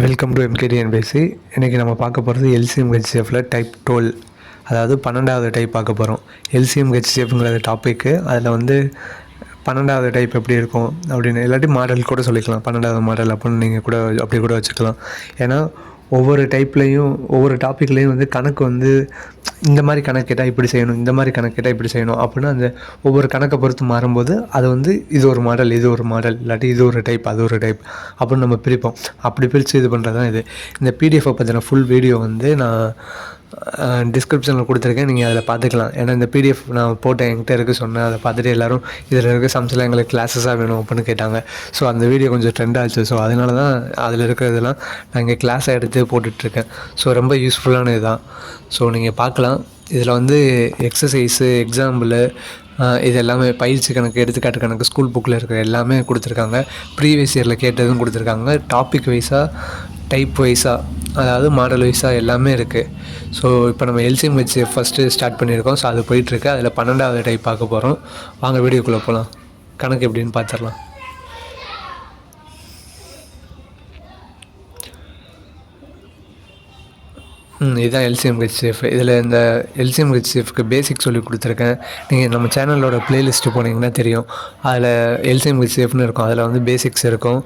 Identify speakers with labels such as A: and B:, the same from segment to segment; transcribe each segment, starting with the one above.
A: Welcome to எம்கேடிஎன்பிஎஸ்சி. இன்றைக்கி நம்ம பார்க்க போகிறது எல்சிஎம் ஹெச்சிஎஃப்பில் டைப் 12, அதாவது 12வது டைப் பார்க்க போகிறோம். எல்சிஎம் ஹெச்சிஎஃப்ங்கிறது டாப்பிக்கு. அதில் வந்து 12வது டைப் எப்படி இருக்கும் அப்படின்னு, இல்லாட்டி மாடல் கூட சொல்லிக்கலாம். 12வது மாடல் அப்படின்னு நீங்கள் கூட அப்படி கூட வச்சுக்கலாம். ஏன்னா ஒவ்வொரு டைப்லேயும் ஒவ்வொரு டாப்பிக்லேயும் வந்து கணக்கு வந்து இந்த மாதிரி கணக்கு கேட்டால் இப்படி செய்யணும், இந்த மாதிரி கணக்கு கேட்டால் இப்படி செய்யணும் அப்படின்னு அந்த ஒவ்வொரு கணக்கை பொறுத்து மாறும்போது அது வந்து இது ஒரு மாடல், இது ஒரு மாடல், இல்லாட்டி இது ஒரு டைப், அது ஒரு டைப் அப்படின்னு நம்ம பிரிப்போம். அப்படி பிரித்து இது பண்ணுறது தான் இது. இந்த பிடிஎஃப்பை பற்றின ஃபுல் வீடியோ வந்து நான் டிஸ்கிரிப்ஷனில் கொடுத்துருக்கேன், நீங்கள் அதில் பார்த்துக்கலாம். ஏன்னா இந்த பிடிஎஃப் நான் போட்டேன், என்கிட்ட இருக்குது சொன்னேன். அதை பார்த்துட்டு எல்லோரும் இதில் இருக்க சம்ஸ்லாம் எங்களுக்கு கிளாஸஸாக வேணும் அப்படின்னு கேட்டாங்க. ஸோ அந்த வீடியோ கொஞ்சம் ட்ரெண்ட் ஆச்சு. ஸோ அதனால தான் அதில் இருக்கிறதெல்லாம் நான் இங்கே கிளாஸாக எடுத்து போட்டுட்ருக்கேன். ஸோ ரொம்ப யூஸ்ஃபுல்லான இதுதான். ஸோ நீங்கள் பார்க்கலாம். இதில் வந்து எக்ஸசைஸு, எக்ஸாம்பிள், இது எல்லாமே பயிற்சி கணக்கு, எடுத்துக்காட்டு கணக்கு, ஸ்கூல் புக்கில் இருக்கிற எல்லாமே கொடுத்துருக்காங்க. ப்ரீவியஸ் இயரில் கேட்டதும் கொடுத்துருக்காங்க. டாபிக் வைஸாக, டைப் வைஸாக, அதாவது மாடல் வைஸாக எல்லாமே இருக்குது. ஸோ இப்போ நம்ம எல்சிஎம் வச்சு ஃபஸ்ட்டு ஸ்டார்ட் பண்ணியிருக்கோம். ஸோ அது போயிட்டுருக்கு. அதில் 12வது டைப் பார்க்க போகிறோம். வாங்க வீடியோக்குள்ளே போகலாம். கணக்கு எப்படின்னு பார்த்துடலாம். இதுதான் எல்சிஎம் ஹெச்சிஎஃப். இதில் இந்த எல்சிஎம் ஹெச்சிஎஃப்க்கு பேசிக் சொல்லி கொடுத்துருக்கேன். நீங்கள் நம்ம சேனலோட ப்ளேலிஸ்ட்டு போனீங்கன்னா தெரியும். அதில் எல்சிஎம் ஹெச்சிஎஃப்னு இருக்கும். அதில் வந்து பேசிக்ஸ் இருக்கும்,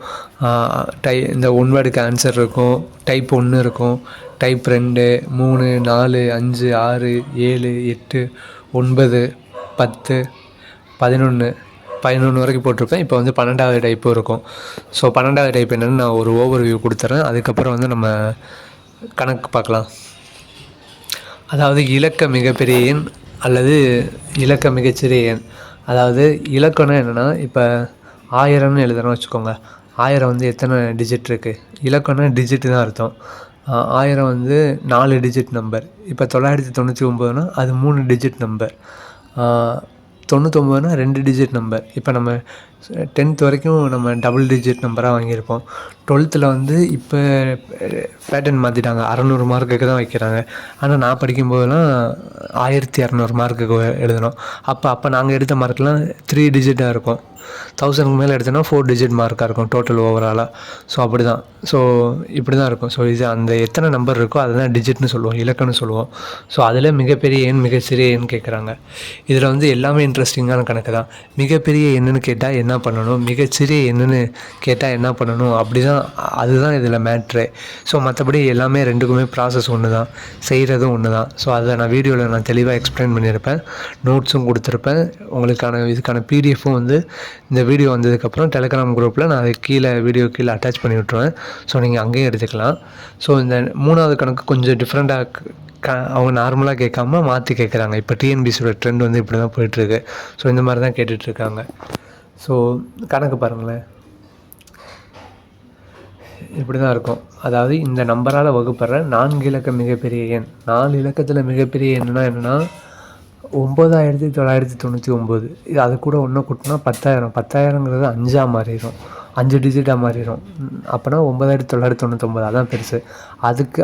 A: இந்த ஒன் வேர்டுக்கு ஆன்சர் இருக்கும், டைப் 1 இருக்கும், டைப் 2, 3, 4, 5, 6, 7, 8, 9, 10, 11 வரைக்கும் போட்டிருப்பேன். இப்போ வந்து 12வது டைப்பும் இருக்கும். ஸோ 12வது டைப் என்னென்னு நான் ஒரு ஓவர்வியூ கொடுத்துட்றேன். அதுக்கப்புறம் வந்து நம்ம கணக்கு பார்க்கலாம். அதாவது இலக்க மிகப்பெரிய எண் அல்லது இலக்க மிகச்சிறிய எண். அதாவது இலக்கம்னா என்னென்னா, இப்போ 1000ன்னு எழுதுறோம்னு வச்சுக்கோங்க. 1000 வந்து எத்தனை டிஜிட் இருக்குது? இலக்கம்னா டிஜிட்டு தான் அர்த்தம். 1000 வந்து 4 டிஜிட் நம்பர். இப்போ 999னா அது 3 டிஜிட் நம்பர். 99னா 2 digit number. இப்போ நம்ம 10th வரைக்கும் நம்ம டபுள் டிஜிட் நம்பராக வாங்கியிருப்போம். 12th வந்து இப்போ பேட்டர்ன் மாற்றிட்டாங்க, 600 மார்க்குக்கு தான் வைக்கிறாங்க. ஆனால் நான் படிக்கும்போதெல்லாம் 1200 மார்க்குக்கு எழுதணும். அப்போ நாங்கள் எடுத்த மார்க்லாம் 3 டிஜிட்டாக இருக்கும். 1000க்கு மேலே எடுத்தோன்னா 4 டிஜிட் மார்க்காக இருக்கும் டோட்டல் ஓவராலாக. ஸோ அப்படி தான். ஸோ இப்படி தான் இருக்கும். ஸோ இது அந்த எத்தனை நம்பர் இருக்கோ அதை தான் டிஜிட்னு சொல்லுவோம், இலக்கம்னு சொல்லுவோம். ஸோ அதில் மிகப்பெரிய எண், மிகச்சிறிய எண் கேட்குறாங்க. இதில் வந்து எல்லாமே இன்ட்ரெஸ்டிங்கான கணக்கு தான். மிகப்பெரிய எண்ணுன்னு கேட்டால் என்ன பண்ணணும், மிகச்சிறிய எண்ணுன்னு கேட்டால் என்ன பண்ணணும், அப்படி தான். அதுதான் இதில் மேட்ரு. ஸோ மற்றபடி எல்லாமே ரெண்டுக்குமே ப்ராசஸ் ஒன்று தான், செய்கிறதும் ஒன்று தான். ஸோ அதை நான் வீடியோவில் நான் தெளிவாக எக்ஸ்பிளைன் பண்ணியிருப்பேன், நோட்ஸும் கொடுத்துருப்பேன். உங்களுக்கான இதுக்கான பிடிஎஃப்பும் வந்து இந்த வீடியோ வந்ததுக்கப்புறம் டெலிகிராம் குரூப்பில் நான் அதை வீடியோ கீழே அட்டாச் பண்ணி விட்ருவேன். ஸோ நீங்கள் அங்கேயும் எடுத்துக்கலாம். ஸோ இந்த 3வது கணக்கு கொஞ்சம் டிஃப்ரெண்ட்டாக அவங்க நார்மலாக கேட்காம மாற்றி கேட்குறாங்க. இப்போ டிஎன்பிசியோட ட்ரெண்ட் வந்து இப்படி தான் போயிட்டுருக்கு. ஸோ இந்த மாதிரி தான் கேட்டுட்ருக்காங்க. ஸோ கணக்கு பாருங்களேன், இப்படி தான் இருக்கும். அதாவது இந்த நம்பரால் வகுப்படுற 4 இலக்க மிகப்பெரிய எண். 4 இலக்கத்தில் மிகப்பெரிய எண்ணுனா என்னென்னா 9999. இது அது கூட ஒன்று கூட்டினா 10,000. 10,000ங்கிறது 5ஆக மாறிடும், 5 டிஜிட்டாக மாறிடும். அப்போனா 9999, அதான் பெருசு.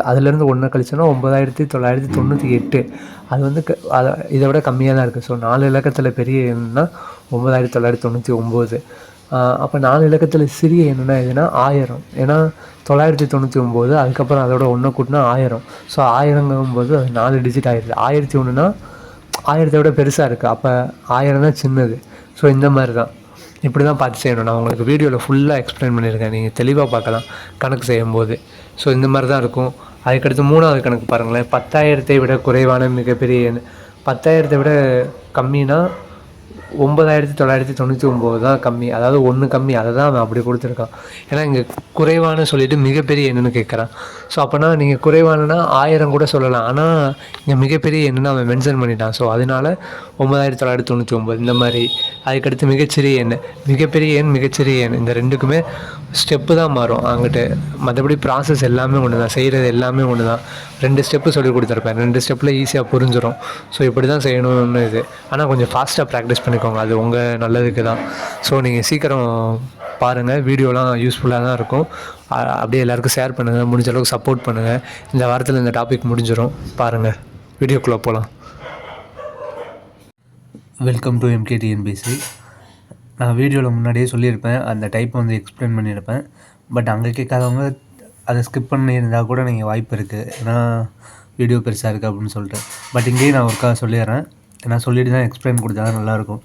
A: அதுலேருந்து ஒன்றை கழிச்சோன்னா 9998. அது வந்து இதை விட கம்மியாக தான் இருக்குது. ஸோ 4 இலக்கத்தில் பெரிய எண்ணுன்னா 9999. அப்போ 4 இலக்கத்தில் சிறிய எண்ணுனா எதுனா 1000. ஏன்னா 999, அதுக்கப்புறம் அதோட ஒன்றை கூட்டினா 1000. ஸோ 1000ங்கும்போது அது 4 டிஜிட் ஆகிடுது. 1001னா 1000 விட பெருசாக இருக்குது. அப்போ 1000 தான் சின்னது. ஸோ இந்த மாதிரி தான், இப்படி தான் பார்த்து செய்யணும். நான் உங்களுக்கு வீடியோவில் ஃபுல்லாக எக்ஸ்பிளைன் பண்ணியிருக்கேன், நீங்கள் தெளிவாக பார்க்கலாம் கணக்கு செய்யும்போது. ஸோ இந்த மாதிரி தான் இருக்கும். அதுக்கடுத்து 3வது கணக்கு பாருங்களேன். 10,000 விட குறைவான மிகப்பெரிய எண். 10,000 விட கம்மினா 9999 தான் கம்மி, அதாவது 1 கம்மி. அதை தான் அவன் அப்படி கொடுத்துருக்கான். ஏன்னா இங்கே குறைவான சொல்லிவிட்டு மிகப்பெரிய எண்ணுன்னு கேட்குறான். ஸோ அப்போனா நீங்கள் குறைவானனா 1000 கூட சொல்லலாம். ஆனால் இங்கே மிகப்பெரிய எண்ணுன்னு அவன் மென்ஷன் பண்ணிட்டான். ஸோ அதனால் 9999 இந்த மாதிரி. அதுக்கடுத்து மிகச்சிறிய எண், மிகப்பெரிய எண், மிகச்சிறிய எண், இந்த ரெண்டுக்குமே ஸ்டெப்பு தான் மாறும் அங்கிட்டு. மற்றபடி ப்ராசஸ் எல்லாமே ஒன்று தான், செய்கிறது எல்லாமே ஒன்று தான். 2 ஸ்டெப்பு சொல்லி கொடுத்துருப்பேன். 2 ஸ்டெப்பில் ஈஸியாக புரிஞ்சிடும். ஸோ இப்படி தான் செய்யணும்னு இது. ஆனால் கொஞ்சம் ஃபாஸ்ட்டாக ப்ராக்டிஸ் பண்ணிக்கோங்க, அது உங்கள் நல்லதுக்கு தான். ஸோ நீங்கள் சீக்கிரம் பாருங்கள், வீடியோலாம் யூஸ்ஃபுல்லாக தான் இருக்கும். அப்படியே எல்லாேருக்கும் ஷேர் பண்ணுங்கள், முடிஞ்ச அளவுக்கு சப்போர்ட் பண்ணுங்கள். இந்த வாரத்தில் இந்த டாபிக் முடிஞ்சிடும். பாருங்கள், வீடியோக்குள்ளே போகலாம். Welcome to MKTNPSC. நான் வீடியோவில் முன்னாடியே சொல்லியிருப்பேன், அந்த டைப்பை வந்து எக்ஸ்பிளைன் பண்ணியிருப்பேன். பட் அங்கே கேட்காதவங்க அதை ஸ்கிப் பண்ணியிருந்தால் கூட நீங்கள் வாய்ப்பு இருக்குது, ஏன்னா வீடியோ பெருசாக இருக்குது அப்படின்னு சொல்லிட்டு. பட் இங்கேயும் நான் ஒருக்காக சொல்லிடுறேன், நான் சொல்லிட்டு தான் எக்ஸ்பிளைன் கொடுத்தா தான் நல்லாயிருக்கும்.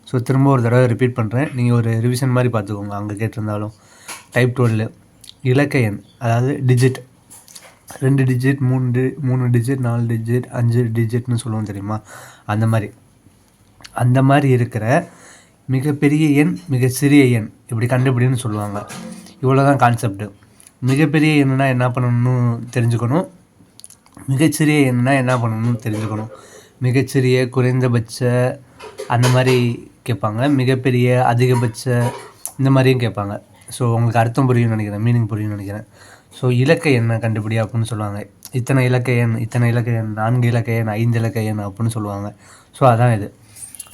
A: ஸோ திரும்ப ஒரு தடவை ரிப்பீட் பண்ணுறேன், நீங்கள் ஒரு ரிவிஷன் மாதிரி பார்த்துக்கோங்க அங்கே கேட்டிருந்தாலும். டைப் 12 இலக்க எண், அதாவது டிஜிட், 2 டிஜிட், 3 டிஜிட், 4 டிஜிட், 5 டிஜிட்னு சொல்லுவோம் தெரியுமா, அந்த மாதிரி இருக்கிற மிகப்பெரிய எண், மிக சிறிய எண் இப்படி கண்டுபிடின்னு சொல்லுவாங்க. இவ்வளோ தான் கான்செப்ட்டு. மிகப்பெரிய எண்ணுனா என்ன பண்ணணும்னு தெரிஞ்சுக்கணும், மிகச்சிறிய எண்ணுனா என்ன பண்ணணும்னு தெரிஞ்சுக்கணும். மிகச்சிறிய, குறைந்தபட்ச அந்த மாதிரி கேட்பாங்க, மிகப்பெரிய, அதிகபட்ச இந்த மாதிரியும் கேட்பாங்க. ஸோ உங்களுக்கு அர்த்தம் புரியும்னு நினைக்கிறேன், மீனிங் புரியும்னு நினைக்கிறேன். ஸோ இலக்க எண்ணை கண்டுபிடி அப்படின்னு சொல்லுவாங்க. இத்தனை இலக்க எண், 4 இலக்க எண், 5 இலக்க எண் அப்படின்னு சொல்லுவாங்க. ஸோ அதான் இது.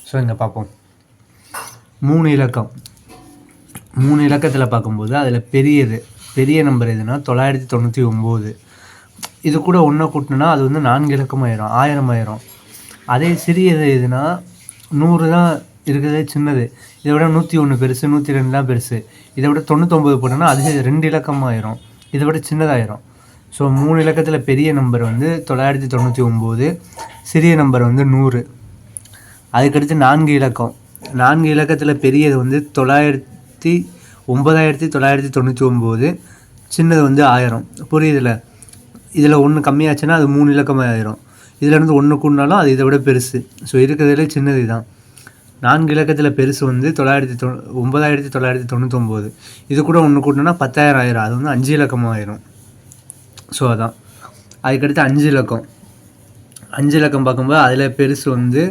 A: ஸோ இங்கே பார்ப்போம். 3 இலக்கம், 3 இலக்கத்தில் பார்க்கும்போது அதில் பெரிய நம்பர் எதுனா 999. இது கூட ஒன்றை கூட்டினா அது வந்து 4 இலக்கமாயிரும், 1000 ஆயிரும். அதே சிறியது எதுனா 100 தான் இருக்கிறதே சின்னது. இதை விட 101 பெருசு, 102 தான் பெருசு. இதை விட 99 போட்டோன்னா அது 2 இலக்கமாயிரும், இதை விட சின்னதாயிரும். ஸோ 3 இலக்கத்தில் பெரிய நம்பர் வந்து 999, சிறிய நம்பர் வந்து 100. அதுக்கடுத்து 4 இலக்கம், 4 இலக்கத்தில் பெரியது வந்து 9999, சின்னது வந்து 1000. புரியுதில்ல? இதில் 1 கம்மியாச்சுன்னா அது 3 இலக்கமாக ஆயிரும். இதிலேருந்து 1 கூடினாலும் அது இதை விட பெருசு. ஸோ இருக்கிறதுலே சின்னது தான். 4 இலக்கத்தில் பெருசு வந்து 9999. இது கூட 1 கூட்டினா 10,000 ஆயிரும், அது வந்து 5 இலக்கமாக ஆயிரும். ஸோ அதான். அதுக்கடுத்து 5 இலக்கம் பார்க்கும்போது அதில் பெருசு வந்து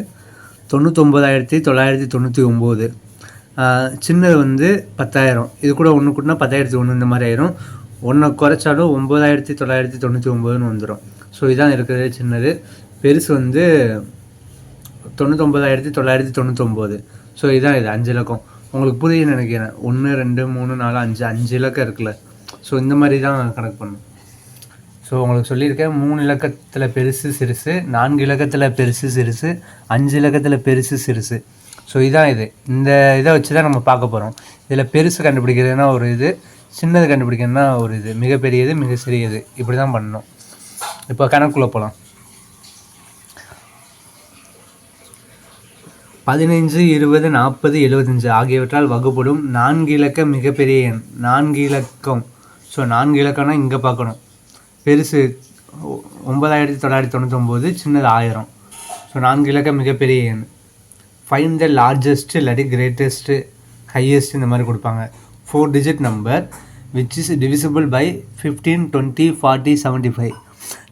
A: 99,999, சின்னது வந்து 10,000. இது கூட 1 கூட்டினா 10,001 இந்த மாதிரி ஆயிரும். 1 குறைச்சாலும் 9,999ன்னு வந்துடும். ஸோ இதான் இருக்கிறதே சின்னது. பெருசு வந்து 99,999. ஸோ இதான் இது 5 இலக்கம். உங்களுக்கு புரியுதுன்னு நினைக்கிறேன். 1 2 3 4 5 இலக்கம் இருக்குல்ல. ஸோ இந்த மாதிரி தான் கணக்கு பண்ணணும். ஸோ உங்களுக்கு சொல்லியிருக்கேன், 3 இலக்கத்தில் பெருசு சிறுசு, 4 இலக்கத்தில் பெருசு சிறுசு, 5 இலக்கத்தில் பெருசு சிறுசு. ஸோ இதான் இது. இந்த இதை வச்சு தான் நம்ம பார்க்க போகிறோம். இதில் பெருசு கண்டுபிடிக்கிறதுனா ஒரு இது, சின்னது கண்டுபிடிக்கிறதுனா ஒரு இது, மிகப்பெரியது, மிக சிறியது, இப்படி தான் பண்ணணும். இப்போ கணக்குள்ளே போகலாம். 15, 20, 40, 75 ஆகியவற்றால் வகுப்படும் 4 இலக்க மிகப்பெரிய எண். 4 இலக்கம். ஸோ 4 இலக்கம்னா இங்கே பார்க்கணும். பெருசு 9999, சின்னது 1000. ஸோ 4 இலக்க மிகப்பெரிய எண். ஃபைண்ட் த லார்ஜஸ்ட் இல்லாட்டி கிரேட்டஸ்ட்டு, ஹையஸ்ட் இந்த மாதிரி கொடுப்பாங்க. 4 digit number which is divisible by 15, 20, 40, 75.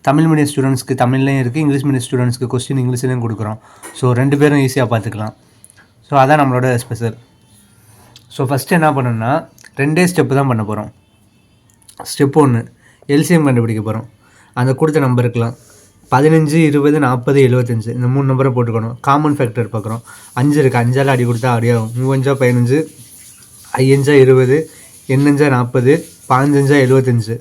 A: Tamil medium ஸ்டூடெண்ட்ஸ்க்கு தமிழ்லையும் இருக்குது, இங்கிலீஷ் மீடியம் ஸ்டூடெண்ட்ஸ்க்கு கொஸ்டின் இங்கிலீஷ்லையும் கொடுக்குறோம். ஸோ 2 பேரும் ஈஸியாக பார்த்துக்கலாம். ஸோ அதான் நம்மளோட ஸ்பெஷல். ஸோ ஃபஸ்ட்டு என்ன பண்ணணும்னா 2 ஸ்டெப்பு தான் பண்ண போகிறோம். ஸ்டெப் 1 எல்சிஎம் கண்டுபிடிக்க போகிறோம். அந்த கொடுத்த நம்பருக்குலாம் 15, 20, 40, 75 இந்த 3 நம்பரை போட்டுக்கணும். காமன் ஃபேக்டர் பார்க்குறோம். 5 இருக்குது, 5ஆல் அடி கொடுத்தா அடியாகும். 3 15, 5 20, 8 40, 15 75.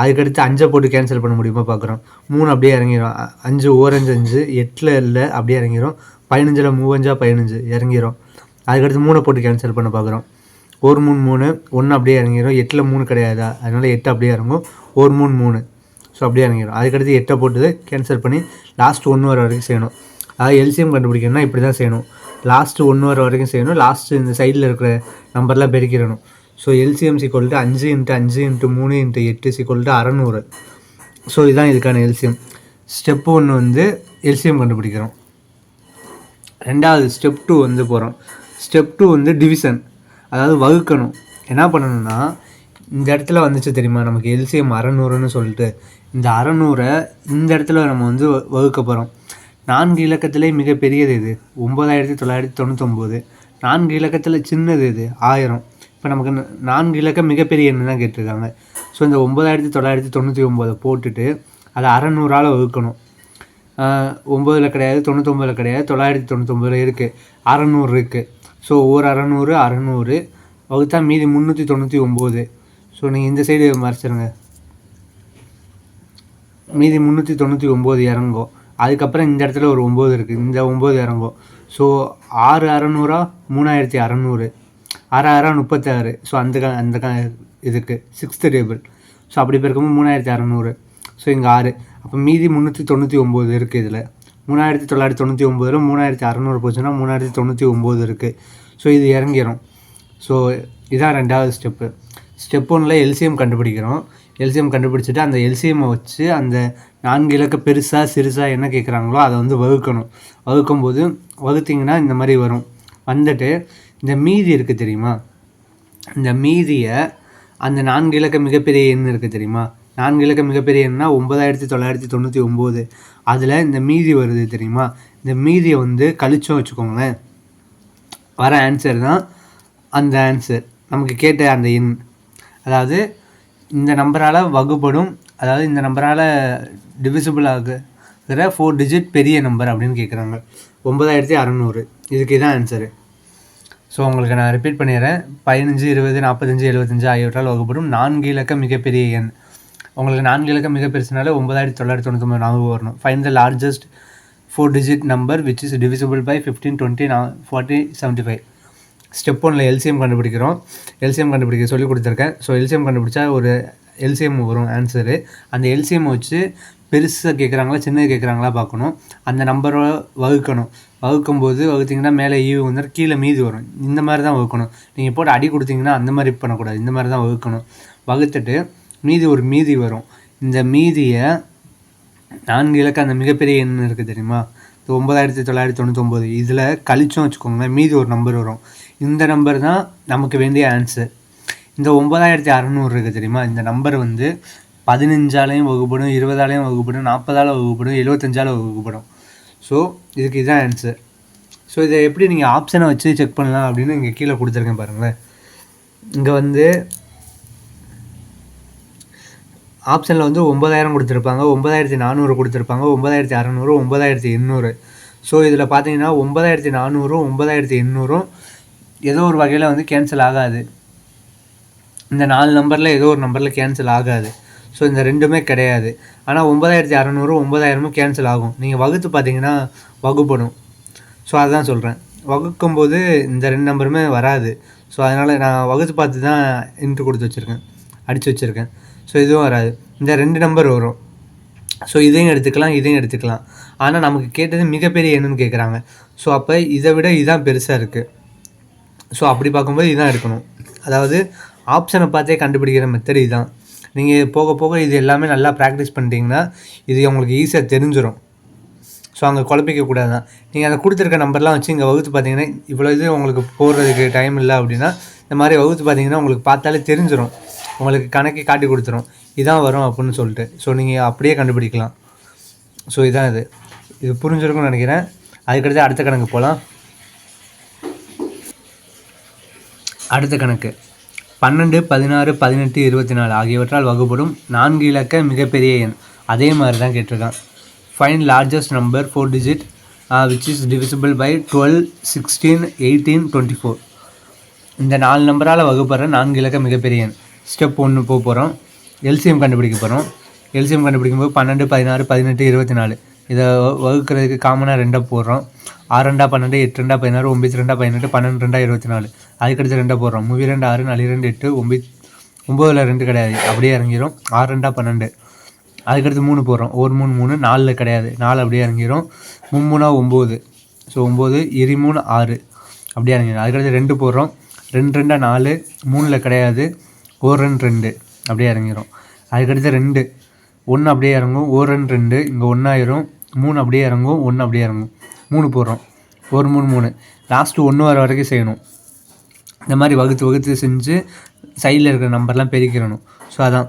A: அதுக்கடுத்து 5 போட்டு கேன்சல் பண்ண முடியுமா பார்க்குறோம். 3 அப்படியே இறங்கிடும். 5 ஓரஞ்சு 5, 8 இல்லை அப்படியே இறங்கிடும். 15 3 15 இறங்கிடும். அதுக்கடுத்து 3 போட்டு கேன்சல் பண்ண பார்க்குறோம். 1 3 3, 1 அப்படியே இறங்கிடும். 8 3 கிடையாதா, அதனால் 8 அப்படியே இறங்கும். 1 3 3, ஸோ அப்படியே இறங்கிடும். அதுக்கடுத்து 8 போட்டு கேன்சல் பண்ணி லாஸ்ட் 1 வர வரைக்கும் செய்யணும். அதாவது எல்சிஎம் கண்டுபிடிக்கணும்னா இப்படி தான் செய்யணும். லாஸ்ட்டு 1 வர வரைக்கும் செய்யணும். லாஸ்ட்டு இந்த சைடில் இருக்கிற நம்பர்லாம் பெருக்கிடணும். So LCM = 5 × 5 × 3 × 8 600. ஸோ இதுதான் இதுக்கான எல்சிஎம். ஸ்டெப் 1 வந்து எல்சிஎம் கண்டுபிடிக்கிறோம். ரெண்டாவது ஸ்டெப் 2 வந்து போகிறோம். ஸ்டெப் 2 வந்து டிவிஷன், அதாவது வகுக்கணும். என்ன பண்ணணும்னா இந்த இடத்துல வந்துச்சு தெரியுமா நமக்கு எல்சிஎம் 600ன்னு சொல்லிட்டு, இந்த 600 இந்த இடத்துல நம்ம வந்து வகுக்க போகிறோம். 4 இலக்கத்திலே மிகப்பெரியது இது 9999. 4 இலக்கத்தில் சின்னது இது 1000. இப்போ நமக்கு 4 இலக்கம் மிகப்பெரிய எண்ணு தான் கேட்டிருக்காங்க. ஸோ இந்த 9999 போட்டுட்டு அதை 600ஆல் வகுக்கணும். 9ல் கிடையாது, 99ல் கிடையாது, 999 இருக்குது, 600 இருக்குது. ஸோ ஒரு 600 600 வகுத்தா மீதி 399. ஸோ நீங்கள் இந்த சைடு மறைச்சிருங்க, மீதி 399 இறங்கும். அதுக்கப்புறம் இந்த இடத்துல ஒரு 9 இருக்குது, இந்த 9 இறங்கும். ஸோ 6 600 3600, 6 6 36. ஸோ அந்த இதுக்கு 6th டேபிள்.
B: ஸோ அப்படி பெருக்கும்போது 3600. ஸோ இங்கே 6. அப்போ மீதி 399 இருக்குது இதில். 3999 3600 போச்சுன்னா 3099 இருக்குது. ஸோ இது இறங்கிடும். ஸோ இதான் ரெண்டாவது ஸ்டெப்பு. ஸ்டெப் 1ல் எல்சிஎம் கண்டுபிடிக்கிறோம். எல்சிஎம் கண்டுபிடிச்சிட்டு அந்த எல்சிஎம்மை வச்சு அந்த 4 இலக்க பெருசாக சிறுசாக என்ன கேட்குறாங்களோ அதை வந்து வகுக்கணும். வகுக்கும்போது வகுத்திங்கன்னா இந்த மாதிரி வரும். வந்துட்டு இந்த மீதி இருக்குது தெரியுமா, இந்த மீதியை அந்த 4 இலக்க மிகப்பெரிய எண் இருக்குது தெரியுமா, 4 இலக்க மிகப்பெரிய எண்ணா 9999. அதில் இந்த மீதி வருது தெரியுமா, இந்த மீதியை வந்து கழிச்சோம் வச்சுக்கோங்களேன், வர ஆன்சர் தான் அந்த ஆன்சர் நமக்கு கேட்ட அந்த எண். அதாவது இந்த நம்பரால் வகுப்படும், அதாவது இந்த நம்பரால் டிவிசிபிள் ஆகுற 4 டிஜிட் பெரிய நம்பர் அப்படின்னு கேட்குறாங்க. 9600. இதுக்கு இதான் ஆன்சரு. ஸோ உங்களுக்கு நான் ரிப்பீட் பண்ணிடுறேன். 15, 20, 45, 75 ஆகியவற்றால் வகுப்படும் 4 இலக்க மிகப்பெரிய எண். உங்களுக்கு 4 இலக்க மிக பெருசுனால 9999 ஞாபகம் வரணும். Find the largest 4 digit number which is divisible by 15, 20, 40, 75. Step 1ல் எல்சிஎம் கண்டுபிடிக்கிறோம். எல்சிஎம் கண்டுபிடிக்க சொல்லி கொடுத்துருக்கேன். ஸோ எல்சிஎம் கண்டுபிடிச்சா ஒரு எல்சிஎம் வரும் ஆன்சரு. அந்த எல்சிஎம் வச்சு பெருசாக கேட்குறாங்களா சின்னது கேட்குறாங்களா பார்க்கணும். அந்த நம்பரை வகுக்கணும். வகுக்கும்போது வகுத்திங்கன்னா மேலே ஈவு வந்துடும், கீழே மீதி வரும். இந்த மாதிரி தான் வகுக்கணும். நீங்கள் போட்டு அடி கொடுத்தீங்கன்னா அந்த மாதிரி பண்ணக்கூடாது, இந்த மாதிரி தான் வகுக்கணும். வகுத்துட்டு மீதி வரும். இந்த மீதியை 4 இலக்க அந்த மிகப்பெரிய எண் இருக்குது தெரியுமா, 9999, இதில் கழிச்சோம் வச்சுக்கோங்களேன், மீதி ஒரு நம்பர் வரும். இந்த நம்பர் தான் நமக்கு வேண்டிய ஆன்சர். இந்த 9600 இருக்குது தெரியுமா, இந்த நம்பர் வந்து 15ஆலையும் வகுப்படும், 20ஆலையும் வகுப்படும், 40ஆல் வகுப்படும், 75ஆல் வகுப்படும். ஸோ இதுக்கு இதுதான் ஆன்சர். ஸோ இதை எப்படி நீங்கள் ஆப்ஷனை வச்சு செக் பண்ணலாம் அப்படின்னு இங்கே கீழே கொடுத்துருக்கேன் பாருங்களேன். இங்கே வந்து ஆப்ஷனில் வந்து 9000 கொடுத்துருப்பாங்க, 9400 கொடுத்துருப்பாங்க, 9600, 9800. ஸோ இதில் பார்த்தீங்கன்னா 9400, 9800 ஏதோ ஒரு வகையில் வந்து கேன்சல் ஆகாது. இந்த 4 நம்பரில் ஏதோ ஒரு நம்பரில் கேன்சல் ஆகாது. ஸோ இந்த ரெண்டுமே கிடையாது. ஆனால் 9600, 9000 கேன்சல் ஆகும். நீங்கள் வகுத்து பார்த்தீங்கன்னா வகுப்படும். ஸோ அதுதான் சொல்கிறேன். வகுக்கும்போது இந்த 2 நம்பருமே வராது. ஸோ அதனால் நான் வகுத்து பார்த்து தான் இன்ட்டு கொடுத்து வச்சுருக்கேன், அடித்து வச்சுருக்கேன். ஸோ இதுவும் வராது. இந்த 2 நம்பர் வரும். ஸோ இதையும் எடுத்துக்கலாம். ஆனால் நமக்கு கேட்டது மிகப்பெரிய எண்ணுன்னு கேட்குறாங்க. ஸோ அப்போ இதை விட இதுதான் பெருசாக இருக்குது. ஸோ அப்படி பார்க்கும்போது இதுதான் எடுக்கணும். அதாவது ஆப்ஷனை பார்த்தே கண்டுபிடிக்கிற மெத்தட் இதுதான். நீங்கள் போக போக இது எல்லாமே நல்லா ப்ராக்டிஸ் பண்ணிட்டீங்கன்னா இது உங்களுக்கு ஈஸியாக தெரிஞ்சிடும். ஸோ அங்கே குழப்பிக்கக்கூடாது தான். நீங்கள் அதை கொடுத்துருக்க நம்பர்லாம் வச்சு இங்கே வகுத்து பார்த்தீங்கன்னா இவ்வளோ இது உங்களுக்கு போடுறதுக்கு டைம் இல்லை அப்படின்னா இந்த மாதிரி வகுத்து பார்த்தீங்கன்னா உங்களுக்கு பார்த்தாலே தெரிஞ்சிடும். உங்களுக்கு கணக்கை காட்டி கொடுத்துரும், இதான் வரும் அப்படின்னு சொல்லிட்டு. ஸோ நீங்கள் அப்படியே கண்டுபிடிக்கலாம். ஸோ இதான் இது புரிஞ்சிருக்கும்னு நினைக்கிறேன். அதுக்கடுத்து அடுத்த கணக்கு போகலாம். அடுத்த கணக்கு 12, 16, 18, 24 ஆகியவற்றால் வகுப்படும் 4 இலக்க மிகப்பெரிய எண். அதே மாதிரி தான் கேட்டிருக்கான். Find largest number 4 digit which is divisible by 12, 16, 18, 24. இந்த 4 நம்பரால் வகுப்படுற 4 இலக்க மிகப்பெரிய எண். ஸ்டெப் 1 போகிறோம். எல்சிஎம் கண்டுபிடிக்க போகிறோம். எல்சிஎம் கண்டுபிடிக்கும்போது 12, 16, 18, 24 இதை வகுக்கிறதுக்கு காமனாக 2 போடுறோம். 6 2 12, 8 2 16, 9 2 18, 12 2 24. அதுக்கடுத்து 2 போடுறோம். 3 2 6, 4 2 8, 9ல் 2 கிடையாது, அப்படியே இறங்கிடும். 6 2 12. அதுக்கடுத்து 3 போடுறோம். 1 3 3, 4 கிடையாது, 4 அப்படியே இறங்கிடும். 3 3 9. ஸோ 9 2 3 6 அப்படியே இறங்கிடும். அதுக்கடுத்து 2 போடுறோம். 2 2 4, 3ல் கிடையாது, 1 2 2 அப்படியே இறங்கிடும். அதுக்கடுத்து 2 1 அப்படியே இறங்கும், 1 2 2 இங்கே 1 ஆயிரும். 3 அப்படியே இறங்கும், 1 அப்படியே இறங்கும். 3 போடுறோம். 1 3 3 லாஸ்ட்டு 1 வர வரைக்கும் செய்யணும். இந்த மாதிரி வகுத்து செஞ்சு சைடில் இருக்கிற நம்பர்லாம் பெருக்கிடணும். ஸோ அதான்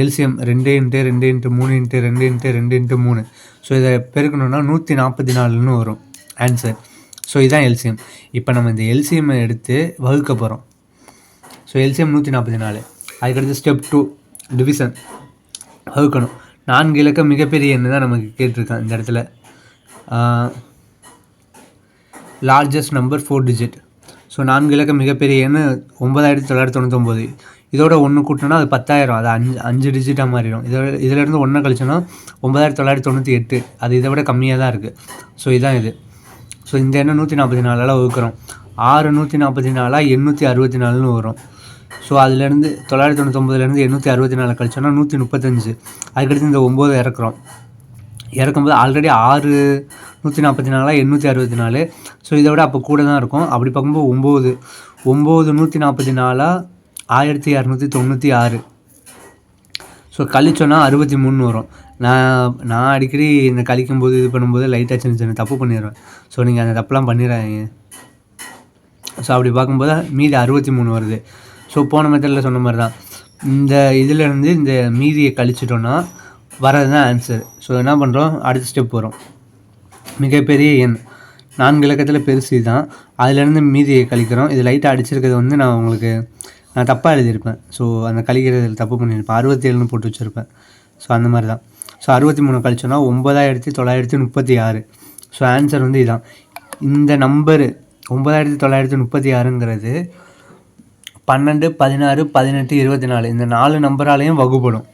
B: எல்சிஎம் 2 × 2 × 3 × 2 × 2 × 3. ஸோ இதை பெருக்கணுன்னா 144ன்னு வரும் ஆன்சர். ஸோ இதுதான் எல்சிஎம். இப்போ நம்ம இந்த எல்சிஎம்மை எடுத்து வகுக்க போகிறோம். So LCM 144. அதுக்கடுத்து ஸ்டெப் 2 டிவிஷன் வகுக்கணும். 4 இலக்க மிகப்பெரிய எண்ணு தான் நமக்கு கேட்டிருக்கான் இந்த இடத்துல. Largest number 4 digit. ஸோ 4 இலக்க மிகப்பெரிய எண் 9999. இதோட 1 கூட்டினா அது 10,000, அது 5 டிஜிட்டாக மாறிடும். இதிலேருந்து 1 கழிச்சோன்னா 9998, அது இதை விட கம்மியாக தான் இருக்குது. ஸோ இதுதான் இது. ஸோ இந்த எண்ணை 144ஆல் வகுக்கிறோம். 6 144 864ன்னு வரும். ஸோ அதுலேருந்து 999 864 கழிச்சோன்னா 135. அதுக்கடுத்து இந்த 9 இறக்குறோம். இறக்கும்போது ஆல்ரெடி 6 144 864. ஸோ இதை விட அப்போ கூட தான் இருக்கும். அப்படி பார்க்கும்போது 9 144 1296. ஸோ கழிச்சோன்னா 63 வரும். நான் அடிக்கடி இந்த கழிக்கும்போது இது பண்ணும்போது லைட்டாக சின்ன சின்ன தப்பு பண்ணிடுவேன். ஸோ நீங்கள் அந்த தப்புலாம் பண்ணிடுறாங்க. ஸோ அப்படி பார்க்கும்போது மீதி 63 வருது. ஸோ போன மெத்தடில் சொன்ன மாதிரி தான் இந்த இதிலேருந்து இந்த மீதியை கழிச்சிட்டோன்னா வரது தான் ஆன்சர். ஸோ என்ன பண்ணுறோம், அடுத்த ஸ்டெப் வரும். மிகப்பெரிய எண் 4 இலக்கத்தில் பெருசு தான், அதுலேருந்து மீதியை கழிக்கிறோம். இது லைட்டாக அடிச்சிருக்கிறது வந்து நான் தப்பாக எழுதியிருப்பேன். ஸோ அந்த கழிக்கிறதில் தப்பு பண்ணியிருப்பேன், 67ன்னு போட்டு வச்சுருப்பேன். ஸோ அந்த மாதிரி தான். ஸோ 63 கழிச்சோன்னா 9936. ஸோ ஆன்சர் வந்து இதுதான். இந்த நம்பரு 9936ங்கிறது 12 16 18 24 இந்த 4 நம்பராலையும் வகுப்படும்.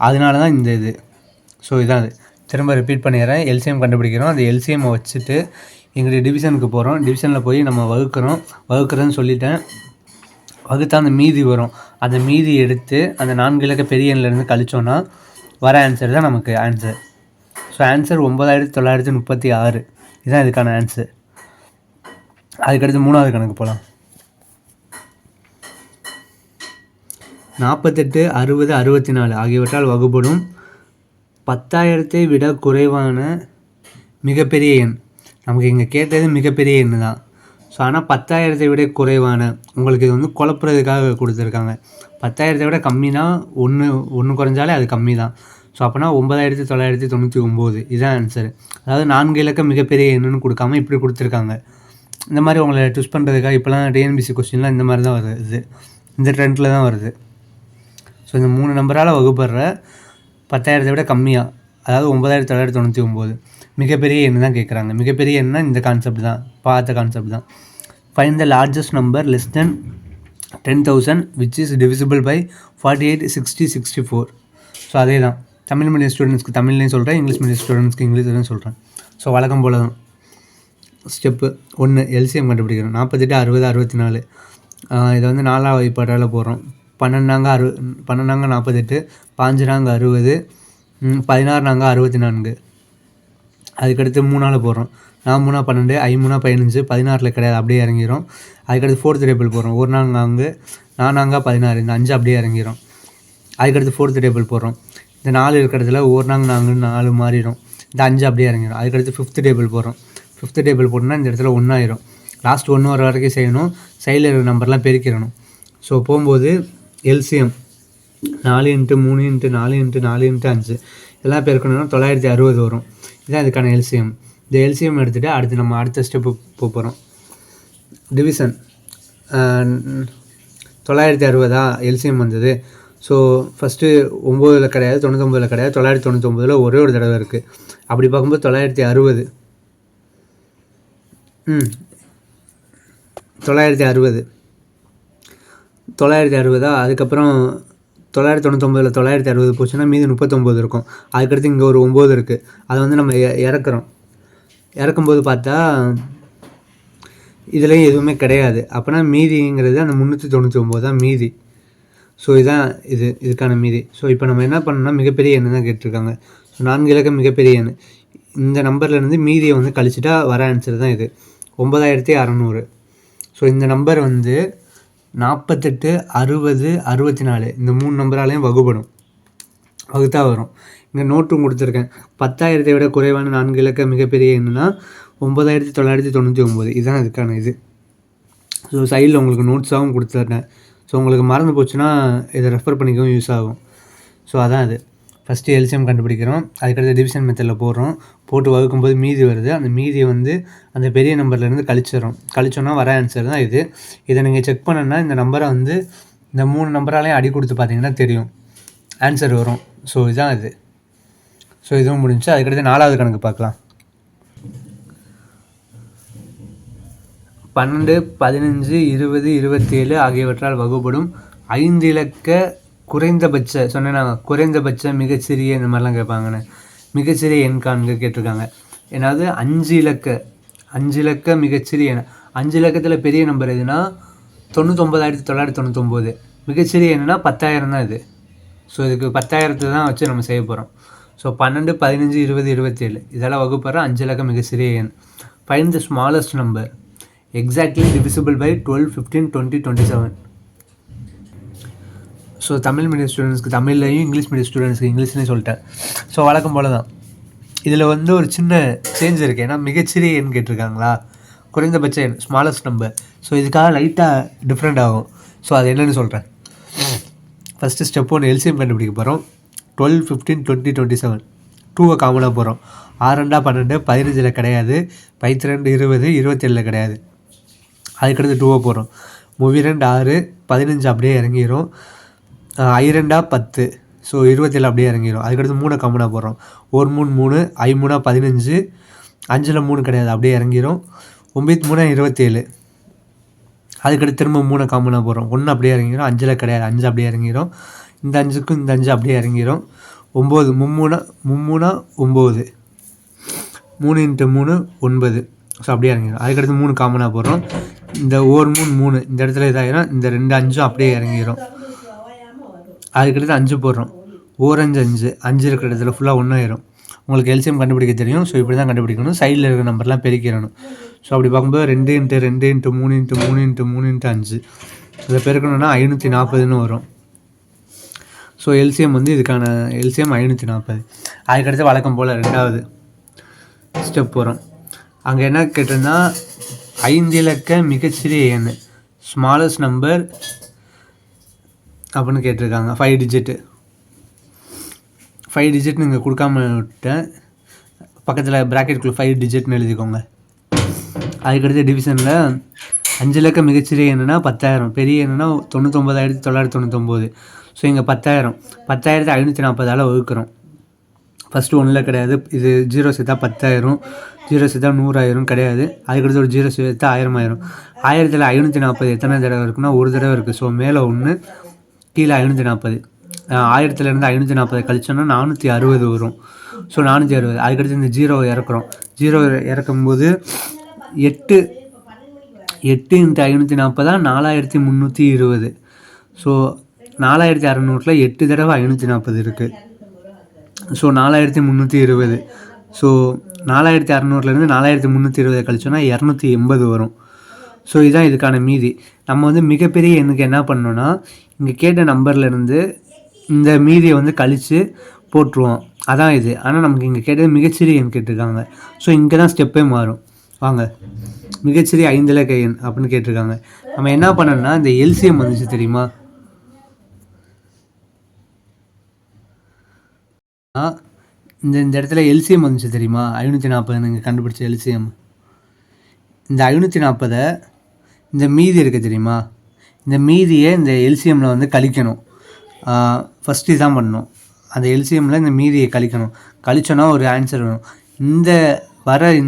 B: அதனால தான் இந்த இது. ஸோ இதான் அது. திரும்ப ரிப்பீட் பண்ணிடுறேன். எல்சிஎம் கண்டுபிடிக்கிறோம். அந்த எல்சிஎம்மை வச்சுட்டு எங்களுடைய டிவிஷனுக்கு போகிறோம். டிவிஷனில் போய் நம்ம வகுக்கிறோன்னு சொல்லிட்டேன். வகுத்தா அந்த மீதி வரும். அந்த மீதி எடுத்து அந்த 4 இலக்க பெரிய எண்ணிலேருந்து கழிச்சோன்னா வர ஆன்சர் தான் நமக்கு ஆன்சர். So answer 9936. இதுதான் இதுக்கான ஆன்சர். அதுக்கடுத்து 3வது கணக்கு போகலாம். 48 60 64 ஆகியவற்றால் வகுப்படும் 10,000 விட குறைவான மிகப்பெரிய எண். நமக்கு இங்கே கேட்டது மிகப்பெரிய எண் தான். ஸோ ஆனால் 10,000 விட குறைவான, உங்களுக்கு இது வந்து குழப்புறதுக்காக கொடுத்துருக்காங்க. 10,000 விட கம்மினா ஒன்று குறைஞ்சாலே அது கம்மி தான். ஸோ அப்போனா 9999 இதுதான் ஆன்சரு. அதாவது 4 இலக்க மிகப்பெரிய எண்ணுன்னு கொடுக்காம இப்படி கொடுத்துருக்காங்க. இந்த மாதிரி உங்களை ட்விஸ்ட் பண்ணுறதுக்காக இப்போலாம் டிஎன்பிசி கொஸ்டின்லாம் இந்த மாதிரி தான் வருது, இந்த ட்ரெண்டில் தான் வருது. ஸோ இந்த 3 நம்பரால் வகுப்படுற 10,000 விட கம்மியாக, அதாவது 9999 மிகப்பெரிய எண் தான் கேட்குறாங்க. மிகப்பெரிய எண்ணா இந்த கான்செப்ட் தான், பார்த்த கான்செப்ட் தான். Find the largest number less than 10,000 which is divisible by 48 60 64. So அதே தான் தமிழ் மீடியம் ஸ்டூடெண்ட்ஸ்க்கு தமிழ்லையும் சொல்கிறேன், இங்கிலீஷ் மீடியம் ஸ்டூடெண்ட்ஸ்க்கு இங்கிலீஷ்லையும் சொல்கிறேன். ஸோ வழக்கம் போல் தான். ஸ்டெப்பு 1 எல்சிஎம் கண்டுபிடிக்கிறோம். 48 60 64. இதை வந்து 4ஆம் வகைப்பாட்டால் போடுறோம். 12 48, 5 60, 16 64. அதுக்கடுத்து 3ஆல் போடுறோம். 4 3 12, 5 3 15, 16 கிடையாது, அப்படியே இறங்கிடும். அதுக்கடுத்து 4th டேபிள் போடுறோம். 1 4 4 16, இந்த 5 அப்படியே இறங்கிடும். அதுக்கடுத்து 4th டேபிள் போடுறோம். இந்த 4 இருக்கிற இடத்துல 1 4 4 மாறிடும். இந்த 5 அப்படியே இறங்கிடும். அதுக்கடுத்து 5th டேபிள் போடுறோம். 5th டேபிள் போட்டோம்னா இந்த இடத்துல 1 ஆயிரும். லாஸ்ட் 1 வர வரைக்கும் செய்யணும். சைடில் இருக்கிற நம்பர்லாம் பெருக்கிடணும். ஸோ போகும்போது எல்சிஎம் 4 × 3 × 4 × 4 × 5 எல்லாம் பெருக்கணும்னா 960 வரும். இதுதான் இதுக்கான எல்சிஎம். இந்த எல்சிஎம் எடுத்துகிட்டு அடுத்து நம்ம அடுத்த ஸ்டெப்பு போகிறோம். டிவிஷன் 960 எல்சிஎம் வந்தது. ஸோ ஃபஸ்ட்டு 9ல் கிடையாது, 99ல் கிடையாது, 999ல் ஒரே ஒரு தடவை இருக்குது. அப்படி பார்க்கும்போது 960 960 அதுக்கப்புறம் 999ல் 960 போச்சுன்னா மீதி 39 இருக்கும். அதுக்கடுத்து இங்கே ஒரு 9 இருக்குது. அதை வந்து நம்ம இறக்கும்போது பார்த்தா இதுலேயும் எதுவுமே கிடையாது. அப்போனா மீதிங்கிறது அந்த 399 தான் மீதி. ஸோ இதுதான் இதுக்கான மீதி. ஸோ இப்போ நம்ம என்ன பண்ணோம்னா மிகப்பெரிய எண்ணு தான் கேட்டிருக்காங்க. ஸோ 4 இலக்க மிகப்பெரிய எண். இந்த நம்பர்லேருந்து மீதியை வந்து கழிச்சிட்டா வர ஆன்சர் தான் இது 9600. ஸோ இந்த நம்பர் வந்து 48 60 64 இந்த 3 நம்பராலையும் வகுத்தா வரும். இங்கே நோட்டும் கொடுத்துருக்கேன். 10,000 விட குறைவான 4 இலக்க மிகப்பெரிய எண்ணுனா 9999. இதுதான் இதுக்கான இது. ஸோ சைடில் உங்களுக்கு நோட்ஸாகவும் கொடுத்துட்றேன். ஸோ உங்களுக்கு மறந்து போச்சுன்னா இதை ரெஃபர் பண்ணிக்கவும் யூஸ் ஆகும். ஸோ அதான் அது. ஃபஸ்ட்டு எல்சிஎம் கண்டுபிடிக்கிறோம். அதுக்கடுத்து டிவிஷன் மெத்தடில் போட்டு வகுக்கும்போது மீதி வருது. அந்த மீதியை வந்து அந்த பெரிய நம்பர்லேருந்து கழிச்சோன்னா வர ஆன்சர் தான் இது. இதை நீங்கள் செக் பண்ணணுன்னா இந்த நம்பரை வந்து இந்த 3 நம்பராலையும் அடி கொடுத்து பார்த்தீங்கன்னா தெரியும், ஆன்சர் வரும். ஸோ இதுதான் இது. ஸோ இதுவும் முடிஞ்சு. அதுக்கடுத்து 4வது கணக்கு பார்க்கலாம். 12 15 20 27 ஆகியவற்றால் வகுப்படும் 5 இலக்க குறைந்தபட்ச குறைந்தபட்ச மிகச்சிறிய இந்த மாதிரிலாம் கேட்பாங்கண்ணே. மிகச்சிறிய எண் காண்க கேட்டிருக்காங்க. ஏன்னாவது 5 இலக்க மிகச்சிறிய எண். 5 இலக்கத்தில் பெரிய நம்பர் எதுனா 99,999. மிகச்சிறிய எண்ணுனா 10,000 தான் இது. ஸோ இதுக்கு 10,000 தான் வச்சு நம்ம செய்ய போகிறோம். ஸோ 12, 15, 20, 27 இதெல்லாம் வகுப்பற 5 இலக்க மிகச்சிறிய எண். Find the smallest number exactly divisible by 12, 15, 20, 27. So Tamil medium ஸ்டூடெண்ட்ஸ்க்கு தமிழ்லையும், இங்கிலீஷ் மீடியம் ஸ்டூடெண்ட்ஸ்க்கு இங்கிலீஷ்லேயும் சொல்லிட்டேன். ஸோ வழக்கம் போல் தான் இதில் வந்து ஒரு சின்ன சேஞ்ச் இருக்குது. ஏன்னா மிகச்சிறிய எண் கேட்டிருக்காங்களா, குறைந்தபட்ச எண் ஸ்மாலஸ்ட் நம்பர். ஸோ இதுக்காக லைட்டாக டிஃப்ரெண்ட் ஆகும். ஸோ அது என்னென்னு சொல்கிறேன். ஃபஸ்ட்டு ஸ்டெப் 1 எல்சிஎம் கண்டுபிடிக்க போகிறோம். 12, 15, 20, 27 2 காமனாக போகிறோம். 6 12 15 கிடையாது, 12 20 27 கிடையாது. அதுக்கடுத்து 2 போகிறோம். 32 6 15 அப்படியே இறங்கிடும். 2 10 ஸோ 27 அப்படியே இறங்கிடும். அதுக்கடுத்து 3 காமனாக போகிறோம். 1 3 3 3 15 5 3 கிடையாது, அப்படியே இறங்கிடும். 9 3 27. அதுக்கடுத்து திரும்ப 3 காமனாக போகிறோம். 1 அப்படியே இறங்கிடும். 5 கிடையாது, 5 அப்படியே இறங்கிடும். இந்த 5க்கும் இந்த 5 அப்படியே இறங்கிடும். 9 3 9 3 × 3 9 ஸோ அப்படியே இறங்கிடும். அதுக்கடுத்து 3 காமனாக போடுறோம். இந்த 1 3 3 இந்த இடத்துல இதாகிடும். இந்த 2 5 அப்படியே இறங்கிடும். அதுக்கடுத்து 5 போடுறோம். 1 5 5 5 இருக்கிற இடத்துல ஃபுல்லாக 1 ஆயிரும். உங்களுக்கு எல்சிஎம் கண்டுபிடிக்க தெரியும். ஸோ இப்படி தான் கண்டுபிடிக்கணும். சைடில் இருக்கிற நம்பர்லாம் பெருக்கிடணும். ஸோ அப்படி பார்க்கும்போது 2 × 2 × 3 × 3 × 3 × 5 இதை பெருக்கணும்னா 540ன்னு வரும். ஸோ எல்சிஎம் வந்து இதுக்கான எல்சிஎம் 540. அதுக்கடுத்து வழக்கம் போல் 2வது ஸ்டெப் போகிறோம். அங்கே என்ன கேட்டிருந்தா 5 இலக்க மிகச்சிறிய எண் ஸ்மாலஸ்ட் நம்பர் அப்படின்னு கேட்டிருக்காங்க. 5 டிஜிட்டு 5 டிஜிட் நீங்கள் கொடுக்காம விட்டேன். பக்கத்தில் ப்ராக்கெட்டுக்குள்ளே 5 டிஜிட்னு எழுதிக்கோங்க. அதுக்கடுத்து டிவிஷனில் 5 இலக்க மிகச்சிறிய எண்ணுனா 10,000, பெரிய எண்ணுனா 99,999. ஸோ இங்கே 10,000 10,540 வகுக்கிறோம். ஃபஸ்ட்டு 1 கிடையாது, இது 0 சேர்த்தா 10,000, 0 சேர்த்தா 100,000 கிடையாது. அதுக்கடுத்து ஒரு 0 சேர்த்தா 1000 ஆயிரும். 1000 எத்தனை தடவை இருக்குன்னா ஒரு தடவை இருக்குது. ஸோ மேலே 1 கீழே 540. 1000 540 கழிச்சோன்னா 460 வரும். ஸோ 460. அதுக்கடுத்து இந்த 0 இறக்குறோம். 0 இறக்கும்போது 8 × 540 4320. ஸோ 4600 8 தடவை 540 இருக்குது. ஸோ 4320. ஸோ 4600 4320 கழிச்சோன்னா 280 வரும். ஸோ இதுதான் இதுக்கான மீதி. நம்ம வந்து மிகப்பெரிய எண்ணுக்கு என்ன பண்ணோன்னா இங்கே கேட்ட நம்பர்லேருந்து இந்த மீதியை வந்து கழித்து போட்டுருவோம். அதான் இது. ஆனால் நமக்கு இங்கே கேட்டது மிகச்சிறிய எண் கேட்டிருக்காங்க. ஸோ இங்கே தான் ஸ்டெப்பே மாறும். வாங்க, மிகச்சிறிய 5 இலக்க எண் அப்படின்னு கேட்டிருக்காங்க. நம்ம என்ன பண்ணோம்னா இந்த எல்சிஎம் வந்துச்சு தெரியுமா, இந்த இடத்துல எல்சிஎம் வந்துச்சு தெரியுமா, 540 நீங்கள் கண்டுபிடிச்ச எல்சிஎம். இந்த 540 இந்த மீதி இருக்குது தெரியுமா, இந்த மீதியை இந்த எல்சிஎம்மில் வந்து கழிக்கணும். ஃபஸ்ட்டு இதான் பண்ணணும். அந்த எல்சிஎம்மில் இந்த மீதியை கழிக்கணும். கழிச்சோன்னா ஒரு ஆன்சர் வரும்.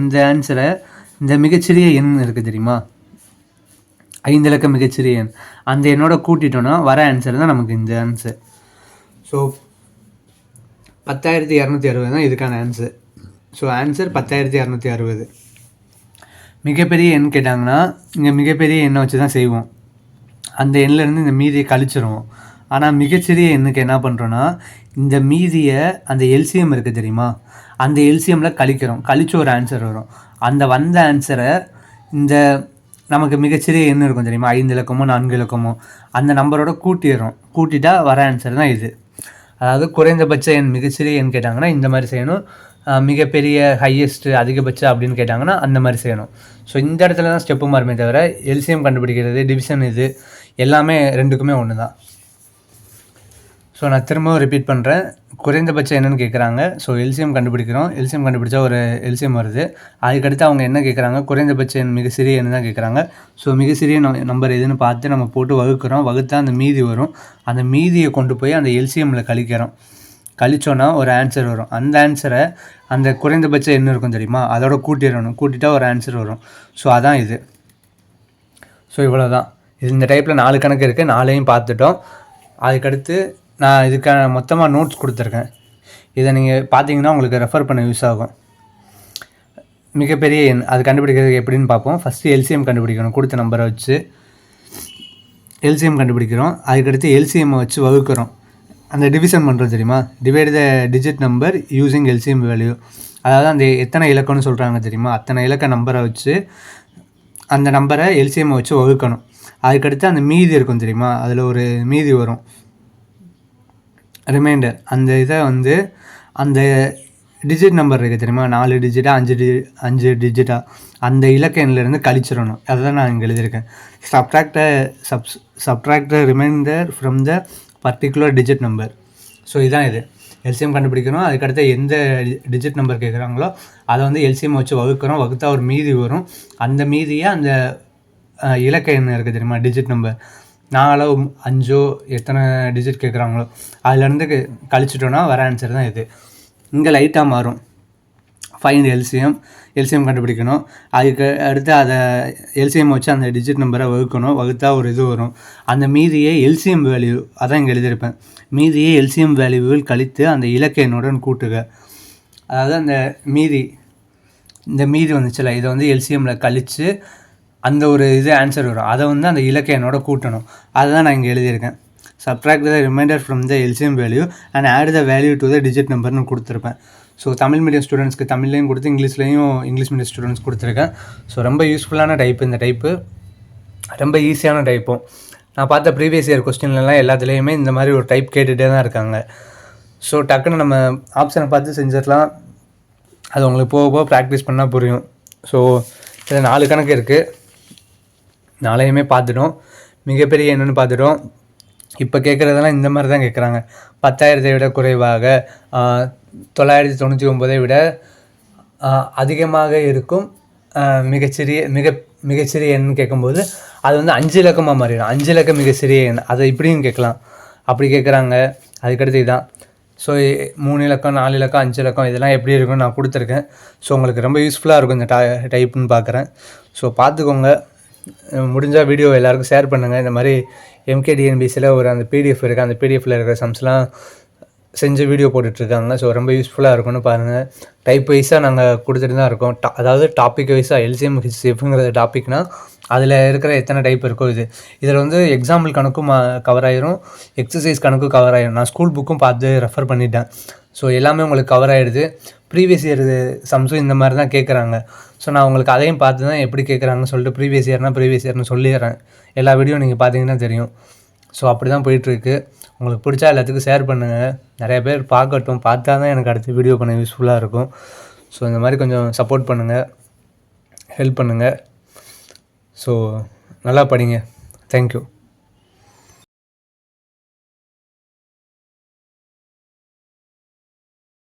B: இந்த ஆன்சரை இந்த மிகச்சிறிய எண் இருக்குது தெரியுமா, 5 இலக்க மிகச்சிறிய எண், அந்த எண்ணோட கூட்டிட்டோன்னா வர ஆன்சர் தான் நமக்கு இந்த ஆன்சர். ஸோ 10,260 தான் இதுக்கான ஆன்சர். So answer 10,260. மிகப்பெரிய எண் கேட்டாங்கன்னா இங்கே மிகப்பெரிய எண்ணை வச்சு தான் செய்வோம். அந்த எண்ணிலேருந்து இந்த மீதியை கழிச்சிருவோம். ஆனால் மிகச்சிறிய எண்ணுக்கு என்ன பண்ணுறோன்னா இந்த மீதியை அந்த எல்சிஎம் இருக்குது தெரியுமா, அந்த எல்சிஎம்மில் கழிக்கிறோம். கழிச்சு ஒரு ஆன்சர் வரும். அந்த வந்த ஆன்சரை இந்த நமக்கு மிகச்சிறிய எண் இருக்கும் தெரியுமா, 5 இலக்கமோ 4 இலக்கமோ, அந்த நம்பரோட கூட்டிடுறோம். கூட்டிட்டா வர ஆன்சர் தான் இது. அதாவது குறைந்தபட்ச எண் மிகச்சிறிய எண் கேட்டாங்கன்னா இந்த மாதிரி செய்யணும். மிகப்பெரிய ஹையஸ்ட்டு அதிகபட்சம் அப்படின்னு கேட்டாங்கன்னா அந்த மாதிரி செய்யணும். ஸோ இந்த இடத்துல தான் ஸ்டெப்பு மாறுமே தவிர எல்சிஎம் கண்டுபிடிக்கிறது, டிவிஷன், இது எல்லாமே ரெண்டுக்குமே ஒன்று தான். ஸோ நான் திரும்பவும் ரிப்பீட் பண்ணுறேன். குறைந்தபட்சம் என்னென்னு கேட்குறாங்க. ஸோ எல்சிஎம் கண்டுபிடிக்கிறோம். எல்சிஎம் கண்டுபிடிச்சா ஒரு எல்சிஎம் வருது. அதுக்கடுத்து அவங்க என்ன கேட்குறாங்க, குறைந்தபட்ச எண் மிகச்சிறிய எண் தான் கேட்குறாங்க. ஸோ மிகச்சிறிய நம்பர் எதுன்னு பார்த்து நம்ம போட்டு வகுக்கிறோம். வகுத்தா அந்த மீதி வரும். அந்த மீதியை கொண்டு போய் அந்த எல்சிஎம்மில் கழிக்கிறோம். கழிச்சோன்னா ஒரு ஆன்சர் வரும். அந்த ஆன்சரை அந்த குறைந்தபட்ச எண் இருக்கும் தெரியுமா, அதோட கூட்டிடணும். கூட்டிட்டா ஒரு ஆன்சர் வரும். ஸோ அதான் இது. ஸோ இவ்வளோ தான். இந்த டைப்பில் 4 கணக்கு இருக்குது. 4ஐயும் பார்த்துட்டோம். அதுக்கடுத்து நான் இதுக்கான மொத்தமாக நோட்ஸ் கொடுத்துருக்கேன். இதை நீங்கள் பார்த்தீங்கன்னா உங்களுக்கு ரெஃபர் பண்ண யூஸ் ஆகும். மிகப்பெரிய எண் அது கண்டுபிடிக்கிறதுக்கு எப்படின்னு பார்ப்போம். ஃபஸ்ட்டு எல்சிஎம் கண்டுபிடிக்கணும். கொடுத்த நம்பரை வச்சு எல்சிஎம் கண்டுபிடிக்கிறோம். அதுக்கடுத்து எல்சிஎம்மை வச்சு வகுக்கிறோம். அந்த டிவிஷன் பண்ணுறோம் தெரியுமா, divide the digit number using LCM value. அதாவது அந்த எத்தனை இலக்கம்னு சொல்கிறாங்க தெரியுமா, அத்தனை இலக்க நம்பரை வச்சு அந்த நம்பரை எல்சிஎம்மை வச்சு வகுக்கணும். அதுக்கடுத்து அந்த மீதி இருக்கும் தெரியுமா, அதில் ஒரு மீதி வரும் ரிமைண்டர். அந்த இதை வந்து அந்த டிஜிட் நம்பர் இருக்குது தெரியுமா, 4 டிஜிட்டா 5 டிஜிட்டா, அந்த இலக்க எண்ணிலேருந்து கழிச்சிடணும். அதை தான் நான் இங்கே எழுதியிருக்கேன். Subtract remainder from the particular digit number. So இதுதான் இது எல்சிஎம் கண்டுபிடிக்கணும். அதுக்கடுத்து எந்த டிஜிட் நம்பர் கேட்குறாங்களோ அதை வந்து எல்சிஎம் வச்சு வகுக்கிறோம். வகுத்தா ஒரு மீதி வரும். அந்த மீதியை அந்த இலக்க எண் இருக்குது தெரியுமா, டிஜிட் நம்பர் 4 5 எத்தனை டிஜிட் கேட்குறாங்களோ அதுலேருந்து கழிச்சிட்டோன்னா வர ஆன்சர் தான் இது. இங்கே லைட்டாக மாறும். ஃபைண்ட் எல்சிஎம் கண்டுபிடிக்கணும். அதுக்கு அடுத்து அதை எல்சிஎம் வச்சு அந்த டிஜிட் நம்பரை வகுக்கணும். வகுத்தா ஒரு இது வரும். அந்த மீதியை எல்சிஎம் வேல்யூ, அதான் இங்கே எழுதியிருப்பேன், மீதியை எல்சிஎம் வேல்யூவில் கழித்து அந்த இலக்க எண்ணுடன் கூட்டுக. அதாவது அந்த இந்த மீதி வந்துச்சுல, இதை வந்து எல்சிஎம்மில் கழித்து அந்த ஒரு இது ஆன்சர் வரும். அதை வந்து அந்த இலக்க எண்ணோட கூட்டணும். அதை தான் நான் இங்கே எழுதியிருக்கேன். Subtract the remainder from the LCM value and add the value to the digit நம்பர்னு கொடுத்துருப்பேன். ஸோ தமிழ் மீடியம் ஸ்டூடெண்ட்ஸ்க்கு தமிழ்லையும் கொடுத்து இங்கிலீஷ் மீடியம் ஸ்டூடெண்ட்ஸ் கொடுத்துருக்கேன். ஸோ ரொம்ப யூஸ்ஃபுல்லான டைப்பு. இந்த டைப்பு ரொம்ப ஈஸியான டைப்பும். நான் பார்த்த ப்ரீவியஸ் இயர் கொஸ்டின்லாம் எல்லாத்துலேயுமே இந்த மாதிரி ஒரு டைப் கேட்டுகிட்டே தான் இருக்காங்க. ஸோ டக்குன்னு நம்ம ஆப்ஷனை பார்த்து செஞ்சிடலாம். அது உங்களுக்கு போக போக ப்ராக்டிஸ் பண்ணால் புரியும். ஸோ இதில் 4 கணக்கு இருக்குது. 4ஐயுமே பார்த்துட்டோம். மிகப்பெரிய என்னென்னு பார்த்துட்டோம். இப்போ கேட்குறதெல்லாம் இந்த மாதிரி தான் கேட்குறாங்க. 10,000 விட குறைவாக 999 விட அதிகமாக இருக்கும் மிகச்சிறிய எண் கேட்கும்போது அது வந்து 5 இலக்கமாக மாறிடும். 5 இலக்கம் மிகச்சிறிய எண், அதை இப்படியும் கேட்கலாம். அப்படி கேட்குறாங்க. அதுக்கடுத்து இதுதான். ஸோ 3 இலக்கம் 4 இலக்கம் 5 இலக்கம் இதெல்லாம் எப்படி இருக்குன்னு நான் கொடுத்துருக்கேன். ஸோ உங்களுக்கு ரொம்ப யூஸ்ஃபுல்லாக இருக்கும் இந்த டைப்புன்னு பார்க்குறேன். ஸோ பார்த்துக்கோங்க. முடிஞ்சால் வீடியோ எல்லாேருக்கும் ஷேர் பண்ணுங்கள். இந்த மாதிரி MKDNBCயில் ஒரு அந்த பிடிஎஃப் இருக்குது. அந்த பிடிஎஃப்பில் இருக்கிற சம்ஸ்லாம் செஞ்சு வீடியோ போட்டுட்ருக்காங்க. ஸோ ரொம்ப யூஸ்ஃபுல்லாக இருக்கும்னு பாருங்கள். டைப் வைஸாக நாங்கள் கொடுத்துட்டு தான் இருக்கோம். அதாவது டாபிக் வைஸாக LCM HCFங்கிற டாபிக்னால் அதில் இருக்கிற எத்தனை டைப் இருக்கோ இதில் வந்து எக்ஸாம்பிள் கணக்கும் கவர் ஆகிரும், எக்ஸசைஸ் கணக்கும் கவர் ஆகிரும். நான் ஸ்கூல் புக்கும் பார்த்து ரெஃபர் பண்ணிட்டேன். ஸோ எல்லாமே உங்களுக்கு கவர் ஆகிடுது. ப்ரீவியஸ் இயர் சம்ஸும் இந்த மாதிரி தான் கேட்குறாங்க. ஸோ நான் உங்களுக்கு அதையும் பார்த்து தான் எப்படி கேட்குறாங்கன்னு சொல்லிட்டு ப்ரீவியஸ் இயர்னு சொல்லிடுறேன். எல்லா வீடியோ நீங்கள் பார்த்தீங்கன்னா தெரியும். ஸோ அப்படி தான் போயிட்டுருக்கு. உங்களுக்கு பிடிச்சா எல்லாத்துக்கும் ஷேர் பண்ணுங்கள். நிறைய பேர் பார்க்கட்டும். பார்த்தா தான் எனக்கு அடுத்த வீடியோ பண்ண யூஸ்ஃபுல்லாக இருக்கும். ஸோ இந்த மாதிரி கொஞ்சம் சப்போர்ட் பண்ணுங்கள், ஹெல்ப் பண்ணுங்கள். ஸோ நல்லா படிங்க. தேங்க்யூ.